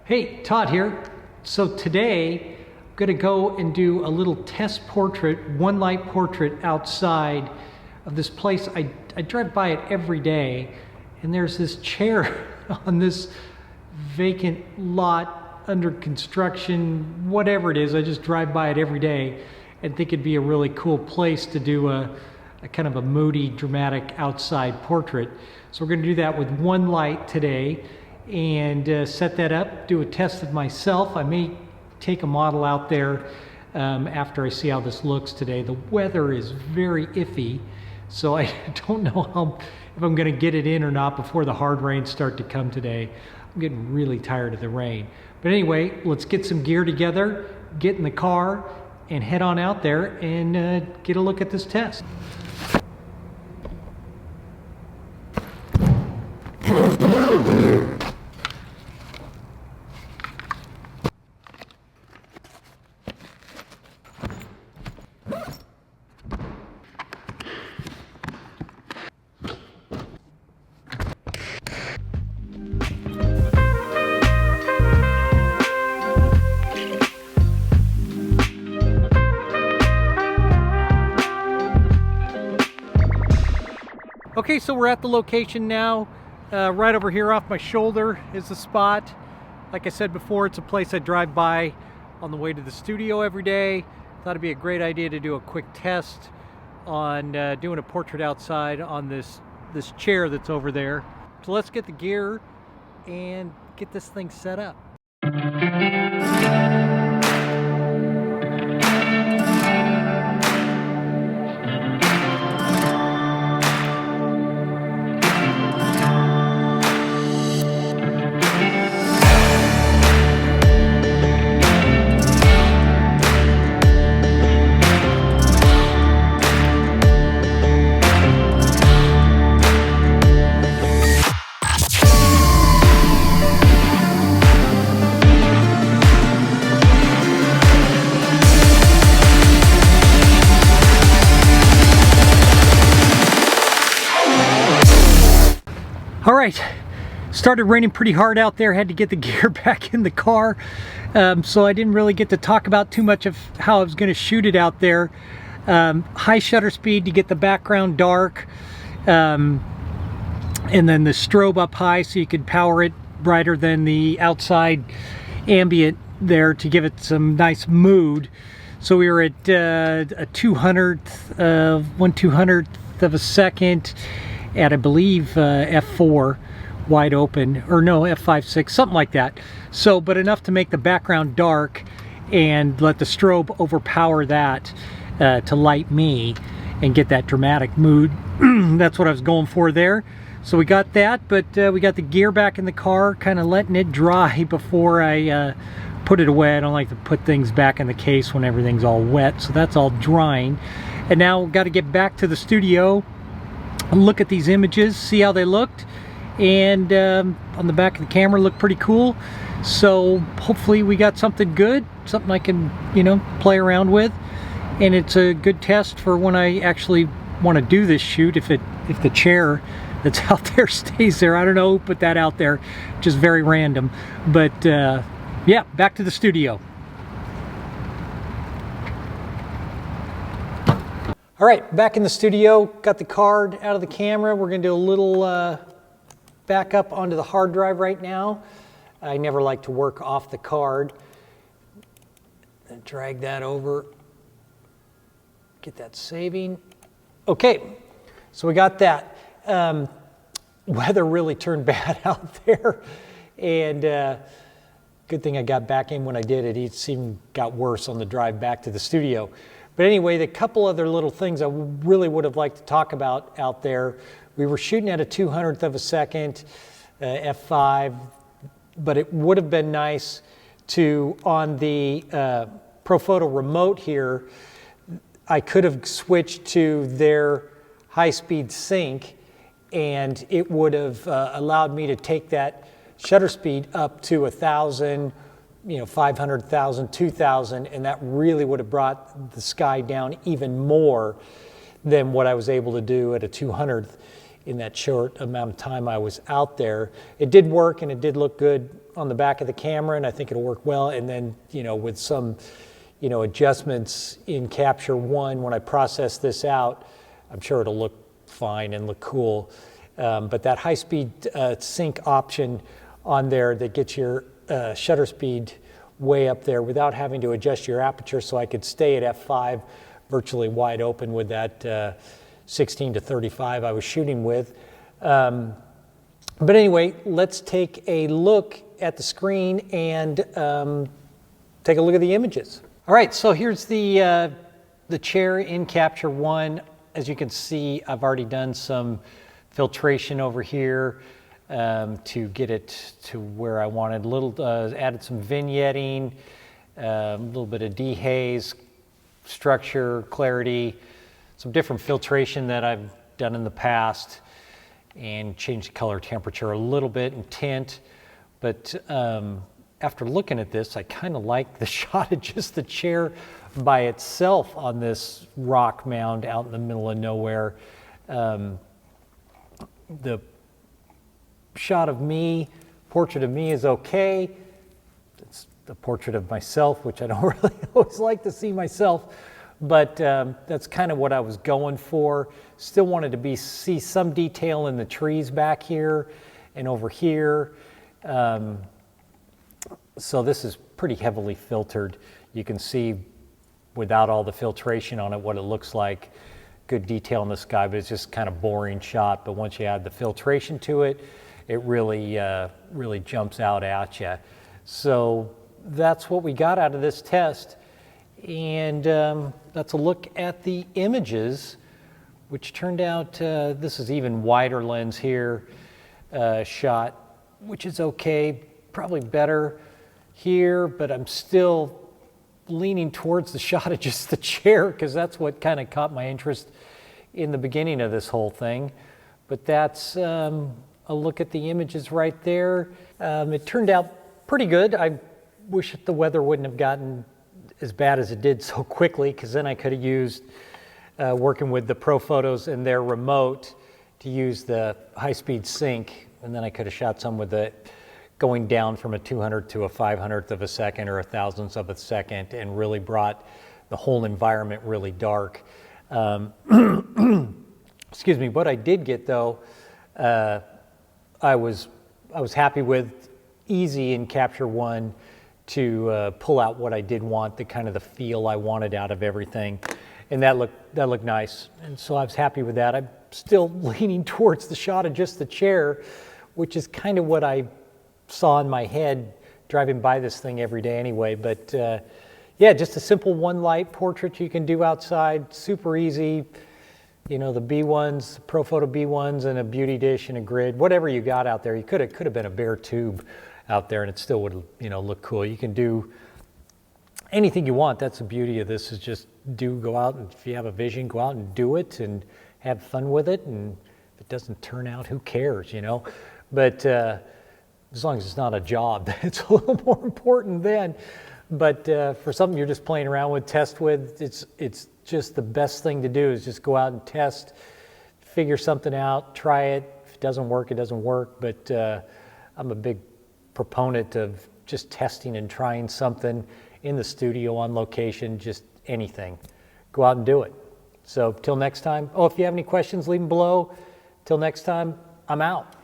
Hey, Todd here. So today I'm gonna go and do a little test portrait, one light portrait outside of this place. I drive by it every day, and there's this chair on this vacant lot under construction, whatever it is. I just drive by it every day and think it'd be a really cool place to do a kind of a moody, dramatic outside portrait. So we're gonna do that with one light today and set that up, do a test of myself. I may take a model out there after I see how this looks today. The weather is very iffy, so I don't know if I'm gonna get it in or not before the hard rains start to come today. I'm getting really tired of the rain. But anyway, let's get some gear together, get in the car, and head on out there and get a look at this test. Okay, so we're at the location now. Right over here off my shoulder is the spot. Like I said before, it's a place I drive by on the way to the studio every day. Thought it'd be a great idea to do a quick test on doing a portrait outside on this chair that's over there. So let's get the gear and get this thing set up. All right, started raining pretty hard out there, had to get the gear back in the car, so I didn't really get to talk about too much of how I was going to shoot it out there. High shutter speed to get the background dark, and then the strobe up high so you could power it brighter than the outside ambient there to give it some nice mood. So we were at a 1/200th of a second at I believe f4 wide open, or no, f5.6, something like that. So, but enough to make the background dark and let the strobe overpower that to light me and get that dramatic mood. That's what I was going for there. So we got that, but we got the gear back in the car, kind of letting it dry before I put it away. I don't like to put things back in the case when everything's all wet, so that's all drying. And now we've got to get back to the studio, look at these images, see how they looked, and on the back of the camera looked pretty cool. So hopefully we got something good, something I can, you know, play around with, and it's a good test for when I actually want to do this shoot. If the chair that's out there stays there, I don't know who put that out there, just very random. But yeah, back to the studio. All right, back in the studio, got the card out of the camera. We're gonna do a little backup onto the hard drive right now. I never like to work off the card. And drag that over, get that saving. Okay, so we got that. Weather really turned bad out there, and good thing I got back in when I did. It seemed got worse on the drive back to the studio. But anyway, the couple other little things I really would have liked to talk about out there. We were shooting at a 200th of a second, f5, but it would have been nice to, on the Profoto remote here, I could have switched to their high-speed sync, and it would have allowed me to take that shutter speed up to 1,000, 500,000, 2,000, and that really would have brought the sky down even more than what I was able to do at a 200th. in that short amount of time I was out there. It did work and it did look good on the back of the camera, and I think it'll work well. And then, with some, adjustments in Capture One, when I process this out, I'm sure it'll look fine and look cool. But that high-speed sync option on there that gets your shutter speed way up there without having to adjust your aperture, so I could stay at f5 virtually wide open with that 16 to 35 I was shooting with. But anyway, let's take a look at the screen and take a look at the images. All right, so here's the chair in Capture One. As you can see, I've already done some filtration over here to get it to where I wanted. Added some vignetting, a little bit of dehaze, structure, clarity, some different filtration that I've done in the past, and changed the color temperature a little bit and tint. But after looking at this, I kind of like the shot of just the chair by itself on this rock mound out in the middle of nowhere. The shot of me, portrait of me, is okay. It's the portrait of myself, which I don't really always like to see myself, but that's kind of what I was going for. Still wanted to see some detail in the trees back here and over here. So this is pretty heavily filtered. You can see without all the filtration on it what it looks like. Good detail in the sky, but it's just kind of boring shot. But once you add the filtration to it, it really jumps out at you. So that's what we got out of this test. And that's a look at the images, which turned out, this is even wider lens here shot, which is okay, probably better here, but I'm still leaning towards the shot of just the chair because that's what kind of caught my interest in the beginning of this whole thing. But that's a look at the images right there. It turned out pretty good. I wish the weather wouldn't have gotten as bad as it did so quickly, because then I could have used, working with the Profotos and their remote, to use the high-speed sync, and then I could have shot some with it going down from a 200th to a 500th of a second or a thousandth of a second, and really brought the whole environment really dark. Excuse me. What I did get though, I was happy with, easy in Capture One to pull out what I did want, the kind of the feel I wanted out of everything, and that looked nice. And so I was happy with that. I'm still leaning towards the shot of just the chair, which is kind of what I saw in my head driving by this thing every day anyway. But yeah, just a simple one light portrait you can do outside, super easy. The B1s, Profoto B1s, and a beauty dish and a grid, whatever you got out there. You could have been a bare tube out there and it still would look cool. You can do anything you want. That's the beauty of this, is just go out, and if you have a vision, go out and do it and have fun with it. And if it doesn't turn out, who cares, But as long as it's not a job, it's a little more important then. But for something you're just playing around with, test with, it's just the best thing to do, is just go out and test, figure something out, try it. If it doesn't work, it doesn't work. But I'm a big proponent of just testing and trying something in the studio, on location, just anything. Go out and do it. So till next time. Oh, if you have any questions, leave them below. Till next time, I'm out.